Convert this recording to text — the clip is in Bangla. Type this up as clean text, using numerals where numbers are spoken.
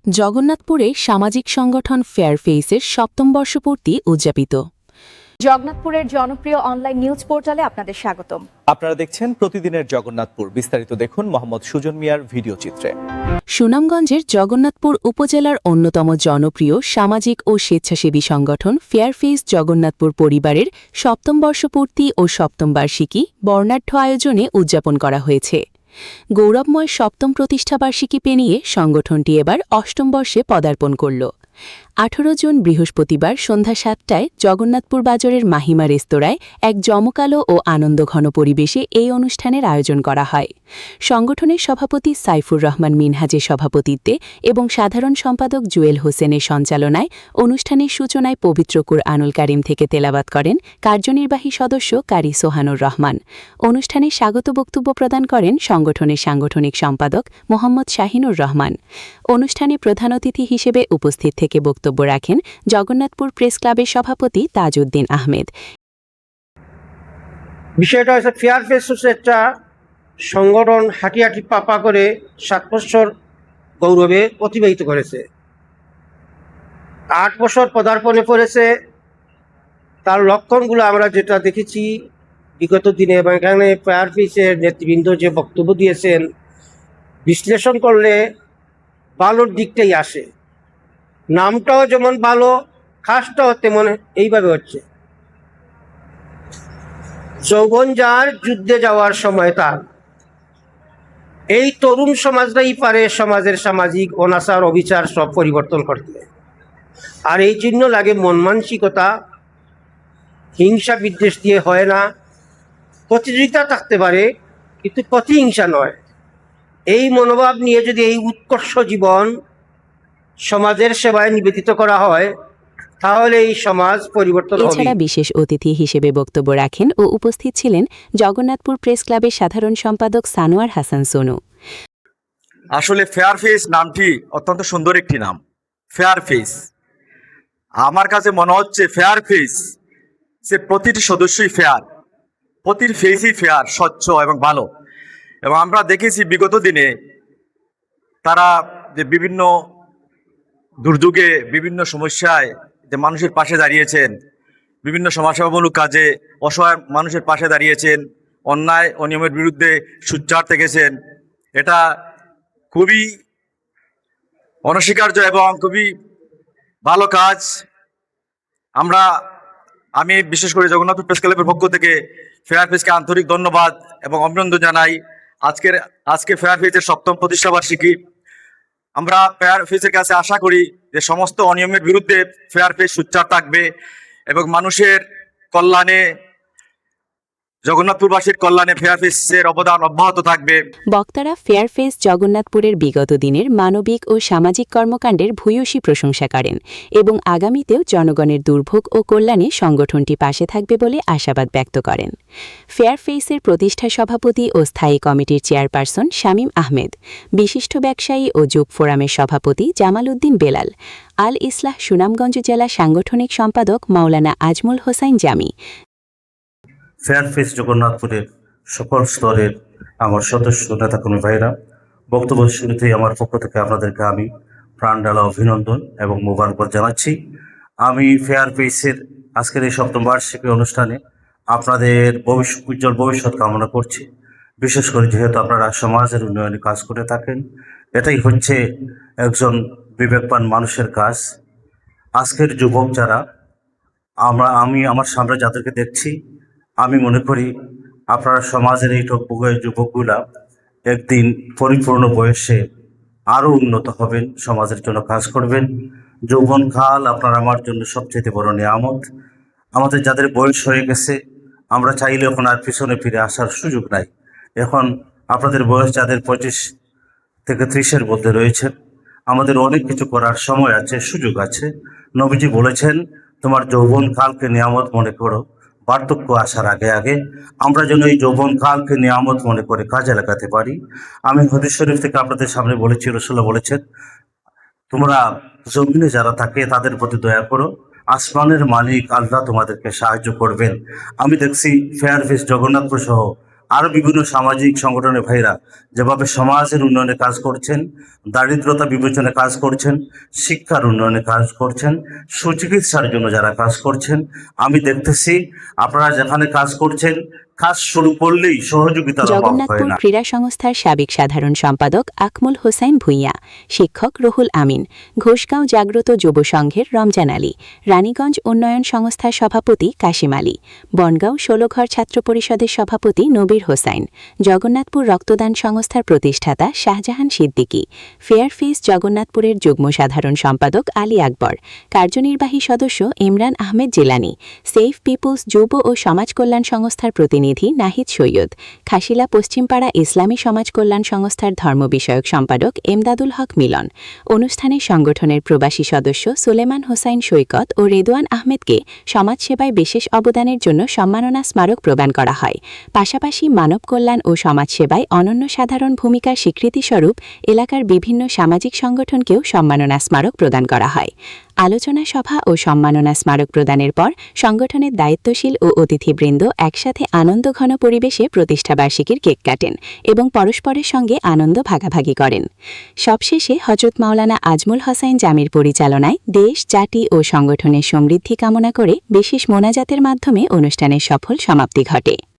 জগন্নাথপুরে সামাজিক সংগঠন ফেয়ারফেইসের ৭ম বর্ষপূর্তি উদযাপিত। জগন্নাথপুরের জনপ্রিয় অনলাইন নিউজ পোর্টালে আপনাদের স্বাগতম। আপনারা দেখছেন প্রতিদিনের জগন্নাথপুর। বিস্তারিত দেখুন মোহাম্মদ সুজন মিয়ার ভিডিও চিত্রে। সুনামগঞ্জের জগন্নাথপুর উপজেলার অন্যতম জনপ্রিয় সামাজিক ও স্বেচ্ছাসেবী সংগঠন ফেয়ারফেইস জগন্নাথপুর পরিবারের ৭ম বর্ষপূর্তি ও ৭ম বার্ষিকী বর্ণাঢ্য আয়োজনে উদযাপন করা হয়েছে। গৌরবময় ৭ম প্রতিষ্ঠাবার্ষিকী পেরিয়ে সংগঠনটি এবার ৮ম বর্ষে পদার্পণ করল। ১৮ জুন বৃহস্পতিবার সন্ধ্যা ৭টায় জগন্নাথপুর বাজারের মাহিমা রেস্তোরাঁয় এক জমকালো ও আনন্দঘন পরিবেশে এই অনুষ্ঠানের আয়োজন করা হয়। সংগঠনের সভাপতি সাইফুর রহমান মিনহাজের সভাপতিত্বে এবং সাধারণ সম্পাদক জুয়েল হোসেনের সঞ্চালনায় অনুষ্ঠানের সূচনায় পবিত্র কুরআনুল কারীম থেকে তেলাওয়াত করেন কার্যনির্বাহী সদস্য কারি সোহানুর রহমান। অনুষ্ঠানে স্বাগত বক্তব্য প্রদান করেন সংগঠনের সাংগঠনিক সম্পাদক মোহাম্মদ শাহিনুর রহমান। অনুষ্ঠানে প্রধান অতিথি হিসেবে উপস্থিত থেকে বক্তব্য রাখেন জগন্নাথপুর প্রেস ক্লাবের সভাপতি তাজউদ্দিন আহমেদ। বিষয়টা হচ্ছে ফেয়ারফেস একটা সংগঠন হাঁটি পাপা করে 7 বছর গৌরবে অতিবাহিত করেছে। 8 বছর পদার্পণে পড়েছে। তার লক্ষণগুলো আমরা যেটা দেখেছি বিগত দিনে, এবং এখানে ফেয়ারফেসের নেতৃবৃন্দ যে বক্তব্য দিয়েছেন, বিশ্লেষণ করলে ভালোর দিকটাই আসে। নামটাও যেমন ভালো, কাজটাও তেমন এইভাবে হচ্ছে। যৌবন যার, যুদ্ধে যাওয়ার সময় তার। এই তরুণ সমাজটাই পারে সমাজের সামাজিক অনাচার অবিচার সব পরিবর্তন করতে। আর এই জন্য লাগে মন মানসিকতা। হিংসা বিদ্বেষ দিয়ে হয় না। প্রতিযোগিতা থাকতে পারে, কিন্তু প্রতিহিংসা নয়। এই মনোভাব নিয়ে যদি এই উৎকর্ষ জীবন সমাজের সেবায় নিবেদিত করা হয়, তাহলে এই সমাজ পরিবর্তন হবে। এছাড়া বিশেষ অতিথি হিসেবে বক্তব্য রাখেন ও উপস্থিত ছিলেন জগন্নাথপুর প্রেস ক্লাবের সাধারণ সম্পাদক সানোয়ার হাসান সোনু। আসলে ফেয়ারফেস নামটি অত্যন্ত সুন্দর একটি নাম। ফেয়ারফেস আমার কাছে মনে হচ্ছে ফেয়ারফেস সে প্রতিটি সদস্যই ফেয়ার, প্রতিটি ফেসই ফেয়ার, স্বচ্ছ এবং ভালো। এবং আমরা দেখেছি বিগত দিনে তারা যে বিভিন্ন দুর্যোগে, বিভিন্ন সমস্যায় যে মানুষের পাশে দাঁড়িয়েছেন, বিভিন্ন সমাজসেবামূলক কাজে অসহায় মানুষের পাশে দাঁড়িয়েছেন, অন্যায় অনিয়মের বিরুদ্ধে সোচ্চার থেকেছেন। এটা খুবই অনস্বীকার্য এবং খুবই ভালো কাজ। আমি বিশেষ করে জগন্নাথপুর প্রেস ক্লাবের পক্ষ থেকে ফেয়ারফেসকে আন্তরিক ধন্যবাদ এবং অভিনন্দন জানাই। আজকে ফেয়ারফেসের ৭ম প্রতিষ্ঠাবার্ষিকী। আমরা ফেয়ারফেসের কাছে আশা করি যে সমস্ত অনিয়মের বিরুদ্ধে ফেয়ারফেস সোচ্চার থাকবে এবং মানুষের কল্যাণে, জগন্নাথপুরবাসীর কল্যাণে ফেয়ারফেসের অবদান অব্যাহত থাকবে। বক্তারা ফেয়ারফেস জগন্নাথপুরের বিগত দিনের মানবিক ও সামাজিক কর্মকাণ্ডের ভূয়সী প্রশংসা করেন এবং আগামীতেও জনগণের দুর্ভোগ ও কল্যাণে সংগঠনটি পাশে থাকবে বলে আশাবাদ ব্যক্ত করেন। ফেয়ারফেসের প্রতিষ্ঠা সভাপতি ও স্থায়ী কমিটির চেয়ারপারসন শামীম আহমেদ, বিশিষ্ট ব্যবসায়ী ও যুব ফোরামের সভাপতি জামাল উদ্দিন বেলাল, আল ইসলাহ সুনামগঞ্জ জেলা সাংগঠনিক সম্পাদক মাওলানা আজমুল হোসাইন জামি, ফেয়ারফেস জগন্নাথপুরের সকল স্তরের আমার সদস্য নেতাকর্মী ভাইরা, বক্তব্য শুরুতেই আমার পক্ষ থেকে আপনাদেরকে আমি প্রাণঢালা অভিনন্দন এবং মোবারকবাদ জানাচ্ছি। আমি ফেয়ারফেসের আজকের এই ৭ম বার্ষিকী অনুষ্ঠানে আপনাদের উজ্জ্বল ভবিষ্যৎ কামনা করছি। বিশেষ করে যেহেতু আপনারা সমাজের উন্নয়নে কাজ করে থাকেন, এটাই হচ্ছে একজন বিবেকবান মানুষের কাজ। আজকের যুবক যারা, আমি আমার সামনে যাদেরকে দেখছি, আমি মনে করি আপনারা সমাজের এই যুবকগুলা একদিন পরিপূর্ণ বয়সে আরও উন্নত হবেন, সমাজের জন্য কাজ করবেন। যৌবনকাল আপনার আমার জন্য সবচেয়ে বড় নিয়ামত। আমাদের যাদের বয়স হয়ে গেছে, আমরা চাইলে এখন আর পিছনে ফিরে আসার সুযোগ নাই। এখন আপনাদের বয়স যাদের 25 থেকে 30-এর মধ্যে রয়েছে, আমাদের অনেক কিছু করার সময় আছে, সুযোগ আছে। নবীজি বলেছেন, তোমার যৌবনকালকে নিয়ামত মনে করো, বার্ধক্য আসার আগে আগে। আমরা যেন এই যৌবনকালকে নিয়ামত মনে করে কাজে লাগাতে পারি। আমি হাদিস শরীফ থেকে আপনাদের সামনে বলেছি, রাসূলুল্লাহ বলেছেন, তোমরা জমিনে যারা থাকে তাদের প্রতি দয়া করো, আসমানের মালিক আল্লাহ তোমাদেরকে সাহায্য করবেন। আমি দেখছি ফেয়ারফেস জগন্নাথপুর সহ আরও বিভিন্ন সামাজিক সংগঠনের ভাইরা যেভাবে সমাজের উন্নয়নে কাজ করছেন, দারিদ্রতা বিমোচনে কাজ করছেন, শিক্ষার উন্নয়নে কাজ করছেন, সুচিকিৎসার জন্য যারা কাজ করছেন, আমি দেখতেছি আপনারা যেখানে কাজ করছেন, কাজ শুরু করলেই সহযোগিতার অভাব হয় জগন্নাথপুর না। ক্রীড়া সংস্থার সাবেক সাধারণ সম্পাদক আকমল হোসাইন ভূঁইয়া, শিক্ষক রুহুল আমিন, ঘোষগাঁও জাগ্রত যুব সংঘের রমজান আলী, রানীগঞ্জ উন্নয়ন সংস্থার সভাপতি কাশিম আলী, বনগাঁও ১৬ ঘর ছাত্র পরিষদের সভাপতি নবীর হোসাইন, জগন্নাথপুর রক্তদান সংস্থার প্রতিষ্ঠাতা শাহজাহান সিদ্দিকী, ফেয়ার ফেস জগন্নাথপুরের যুগ্ম সাধারণ সম্পাদক আলী আকবর, কার্যনির্বাহী সদস্য ইমরান আহমেদ জিলানি, সেফ পিপলস যুব ও সমাজ কল্যাণ সংস্থার প্রতিনিধি নাহিদ সৈয়দ, খাসিলা পশ্চিমপাড়া ইসলামী সমাজ কল্যাণ সংস্থার ধর্ম বিষয়ক সম্পাদক এমদাদুল হক মিলন। অনুষ্ঠানে সংগঠনের প্রবাসী সদস্য সুলেমান হোসাইন সৈকত ও রেদওয়ান আহমেদকে সমাজসেবায় বিশেষ অবদানের জন্য সম্মাননা স্মারক প্রদান করা হয়। পাশাপাশি মানব কল্যাণ ও সমাজসেবায় অনন্য সাধারণ ভূমিকার স্বীকৃতিস্বরূপ এলাকার বিভিন্ন সামাজিক সংগঠনকেও সম্মাননা স্মারক প্রদান করা হয়। আলোচনা সভা ও সম্মাননা স্মারক প্রদানের পর সংগঠনের দায়িত্বশীল ও অতিথিবৃন্দ একসাথে আনন্দঘন পরিবেশে প্রতিষ্ঠাবার্ষিকীর কেক কাটেন এবং পরস্পরের সঙ্গে আনন্দ ভাগাভাগি করেন। সবশেষে হযরত মাওলানা আজমল হোসাইন জামির পরিচালনায় দেশ, জাতি ও সংগঠনের সমৃদ্ধি কামনা করে বিশেষ মোনাজাতের মাধ্যমে অনুষ্ঠানের সফল সমাপ্তি ঘটে।